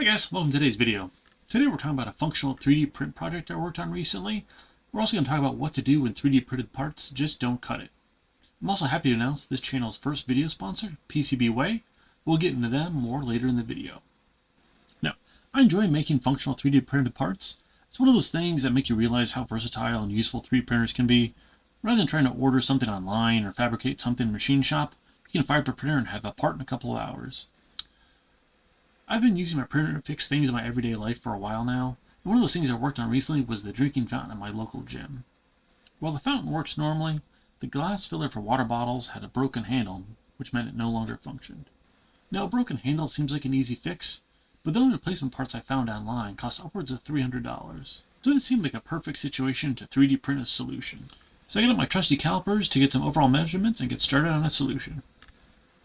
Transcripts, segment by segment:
Hi guys, welcome to today's video. Today we're talking about a functional 3D print project I worked on recently. We're also going to talk about what to do when 3D printed parts just don't cut it. I'm also happy to announce this channel's first video sponsor, PCBWay. We'll get into them more later in the video. Now, I enjoy making functional 3D printed parts. It's one of those things that make you realize how versatile and useful 3D printers can be. Rather than trying to order something online or fabricate something in a machine shop, you can fire up a printer and have a part in a couple of hours. I've been using my printer to fix things in my everyday life for a while now, and one of those things I worked on recently was the drinking fountain at my local gym. While the fountain works normally, the glass filler for water bottles had a broken handle, which meant it no longer functioned. Now, a broken handle seems like an easy fix, but the only replacement parts I found online cost upwards of $300. So this seemed like a perfect situation to 3D print a solution. So I got out my trusty calipers to get some overall measurements and get started on a solution.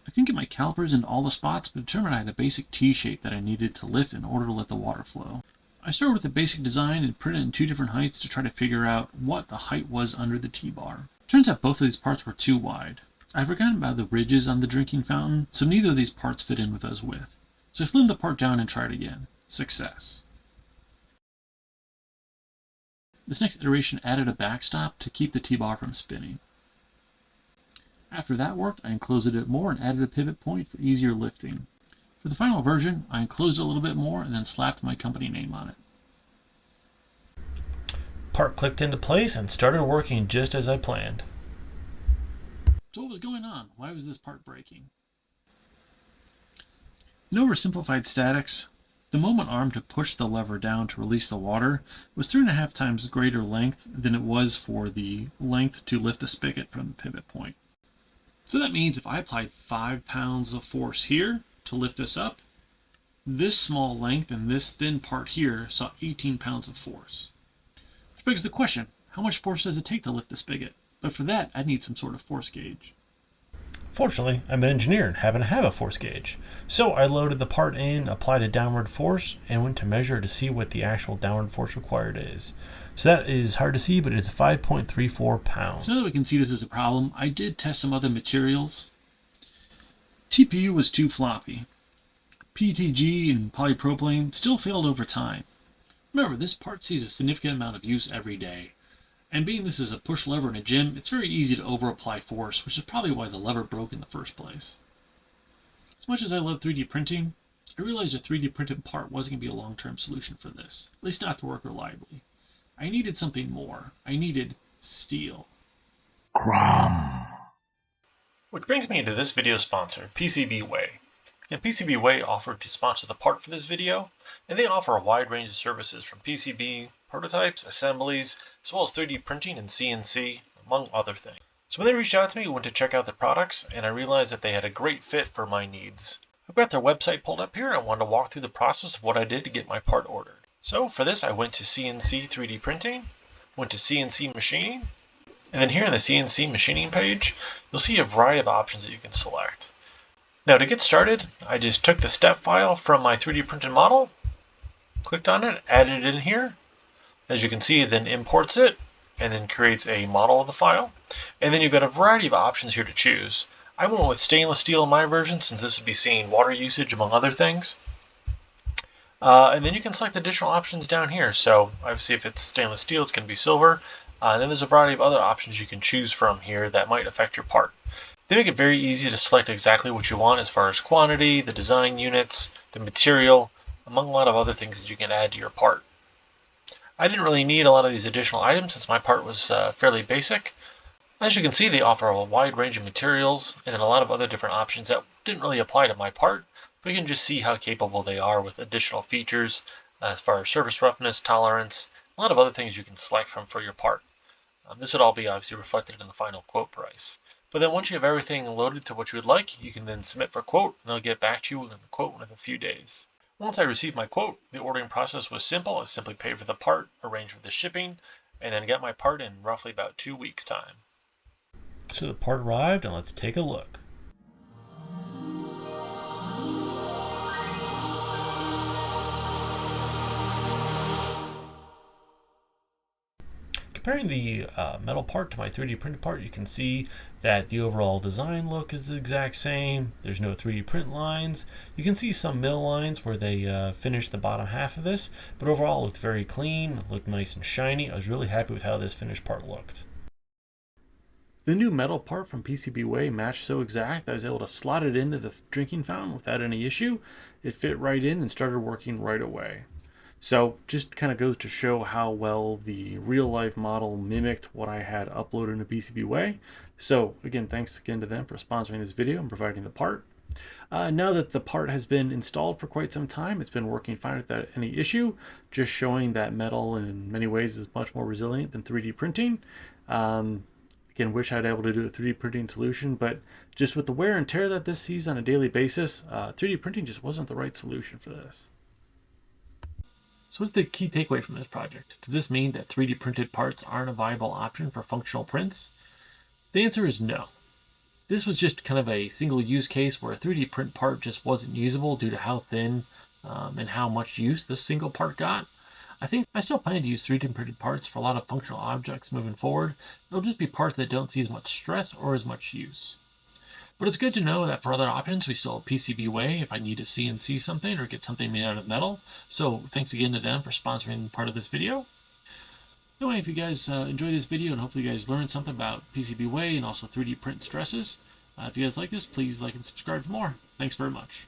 I couldn't get my calipers into all the spots, but determined I had a basic T-shape that I needed to lift in order to let the water flow. I started with a basic design and printed in two different heights to try to figure out what the height was under the T-bar. Turns out both of these parts were too wide. I had forgotten about the ridges on the drinking fountain, so neither of these parts fit in with those width. So I slimmed the part down and tried again. Success. This next iteration added a backstop to keep the T-bar from spinning. After that worked, I enclosed it a bit more and added a pivot point for easier lifting. For the final version, I enclosed it a little bit more and then slapped my company name on it. Part clicked into place and started working just as I planned. So what was going on? Why was this part breaking? In oversimplified statics, the moment arm to push the lever down to release the water was 3.5 times greater length than it was for the length to lift the spigot from the pivot point. So that means if I applied 5 pounds of force here to lift this up, this small length and this thin part here saw 18 pounds of force. Which begs the question, how much force does it take to lift the spigot? But for that, I'd need some sort of force gauge. Fortunately, I'm an engineer and happen to have a force gauge. So I loaded the part in, applied a downward force, and went to measure to see what the actual downward force required is. So that is hard to see, but it is 5.34 pounds. So now that we can see this as a problem, I did test some other materials. TPU was too floppy. PETG and polypropylene still failed over time. Remember, this part sees a significant amount of use every day. And being this is a push lever in a gym, it's very easy to over-apply force, which is probably why the lever broke in the first place. As much as I love 3D printing, I realized a 3D printed part wasn't going to be a long-term solution for this, at least not to work reliably. I needed something more. I needed steel. Crum. Which brings me into this video sponsor, PCBWay. And PCBWay offered to sponsor the part for this video, and they offer a wide range of services from PCB, prototypes, assemblies, as well as 3D printing and CNC, among other things. So when they reached out to me, I went to check out the products, and I realized that they had a great fit for my needs. I've got their website pulled up here, and I wanted to walk through the process of what I did to get my part ordered. So for this, I went to CNC 3D printing, went to CNC machining, and then here on the CNC machining page, you'll see a variety of options that you can select. Now to get started, I just took the step file from my 3D printed model, clicked on it, added it in here. As you can see, it then imports it, and then creates a model of the file. And then you've got a variety of options here to choose. I went with stainless steel in my version, since this would be seeing water usage, among other things. And then you can select additional options down here. So obviously if it's stainless steel, it's going to be silver. And then there's a variety of other options you can choose from here that might affect your part. They make it very easy to select exactly what you want as far as quantity, the design units, the material, among a lot of other things that you can add to your part. I didn't really need a lot of these additional items since my part was fairly basic. As you can see, they offer a wide range of materials and then a lot of other different options that didn't really apply to my part, but you can just see how capable they are with additional features as far as surface roughness, tolerance, a lot of other things you can select from for your part. This would all be obviously reflected in the final quote price. But then once you have everything loaded to what you would like, you can then submit for quote, and they'll get back to you with a quote within a few days. Once I received my quote, the ordering process was simple. I simply paid for the part, arranged for the shipping, and then got my part in roughly about 2 weeks' time. So the part arrived, and let's take a look. comparing the metal part to my 3D printed part, you can see that the overall design look is the exact same. There's no 3D print lines. You can see some mill lines where they finished the bottom half of this, but overall it looked very clean, looked nice and shiny. I was really happy with how this finished part looked. The new metal part from PCBWay matched so exact that I was able to slot it into the drinking fountain without any issue. It fit right in and started working right away. So just kind of goes to show how well the real life model mimicked what I had uploaded into PCBWay. So again, thanks again to them for sponsoring this video and providing the part. Now that the part has been installed for quite some time, it's been working fine without any issue, just showing that metal in many ways is much more resilient than 3D printing. Again, wish I'd able to do a 3D printing solution, but just with the wear and tear that this sees on a daily basis, 3D printing just wasn't the right solution for this. So what's the key takeaway from this project? Does this mean that 3D printed parts aren't a viable option for functional prints? The answer is no. This was just kind of a single use case where a 3D print part just wasn't usable due to how thin and how much use this single part got. I think I still plan to use 3D printed parts for a lot of functional objects moving forward. They'll just be parts that don't see as much stress or as much use. But it's good to know that for other options, we still have PCBWay if I need to CNC something or get something made out of metal. So thanks again to them for sponsoring part of this video. Anyway, if you guys enjoyed this video and hopefully you guys learned something about PCBWay and also 3D print stresses, if you guys like this, please like and subscribe for more. Thanks very much.